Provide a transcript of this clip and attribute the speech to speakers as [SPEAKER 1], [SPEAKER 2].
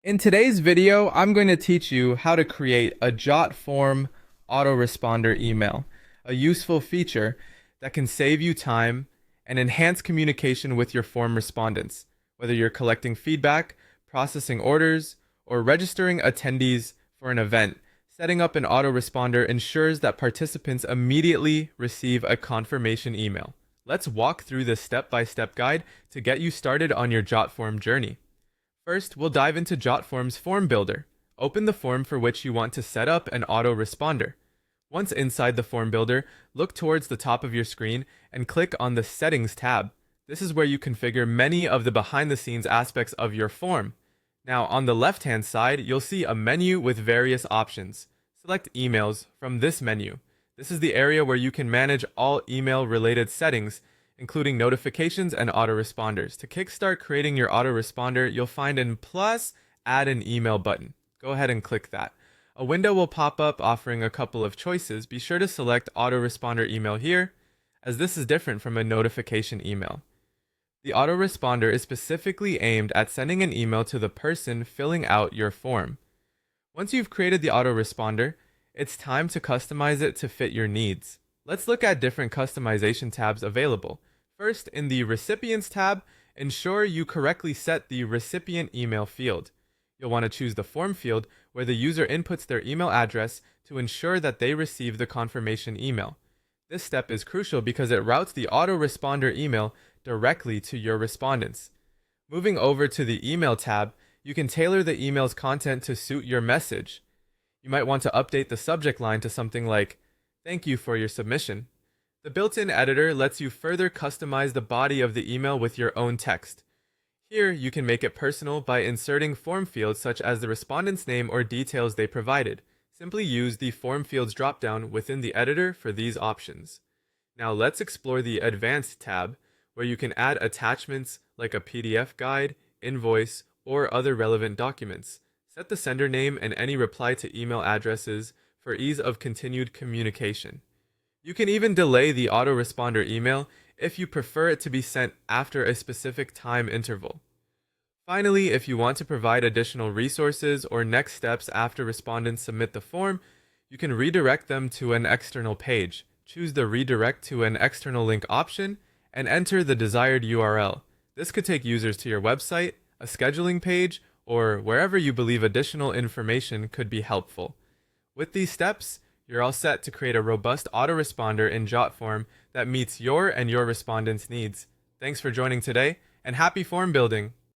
[SPEAKER 1] In today's video, I'm going to teach you how to create a Jotform autoresponder email, a useful feature that can save you time and enhance communication with your form respondents, whether you're collecting feedback, processing orders, or registering attendees for an event. Setting up an autoresponder ensures that participants immediately receive a confirmation email. Let's walk through this step-by-step guide to get you started on your Jotform journey. First, we'll dive into Jotform's form builder. Open the form for which you want to set up an autoresponder. Once inside the form builder, look towards the top of your screen and click on the Settings tab. This is where you configure many of the behind-the-scenes aspects of your form. Now, on the left-hand side, you'll see a menu with various options. Select Emails from this menu. This is the area where you can manage all email-related settings, including notifications and autoresponders. To kickstart creating your autoresponder, you'll find in Plus, Add an Email button. Go ahead and click that. A window will pop up offering a couple of choices. Be sure to select Autoresponder Email here, as this is different from a notification email. The autoresponder is specifically aimed at sending an email to the person filling out your form. Once you've created the autoresponder, it's time to customize it to fit your needs. Let's look at different customization tabs available. First, in the Recipients tab, ensure you correctly set the recipient email field. You'll want to choose the form field where the user inputs their email address to ensure that they receive the confirmation email. This step is crucial because it routes the autoresponder email directly to your respondents. Moving over to the Email tab, you can tailor the email's content to suit your message. You might want to update the subject line to something like, "Thank you for your submission." The built-in editor lets you further customize the body of the email with your own text. Here, you can make it personal by inserting form fields such as the respondent's name or details they provided. Simply use the Form Fields dropdown within the editor for these options. Now let's explore the Advanced tab, where you can add attachments like a PDF guide, invoice, or other relevant documents. Set the sender name and any reply to email addresses for ease of continued communication. You can even delay the autoresponder email if you prefer it to be sent after a specific time interval. Finally, if you want to provide additional resources or next steps after respondents submit the form, you can redirect them to an external page. Choose the Redirect to an External Link option and enter the desired URL. This could take users to your website, a scheduling page, or wherever you believe additional information could be helpful. With these steps, you're all set to create a robust autoresponder in Jotform that meets your and your respondents' needs. Thanks for joining today, and happy form building!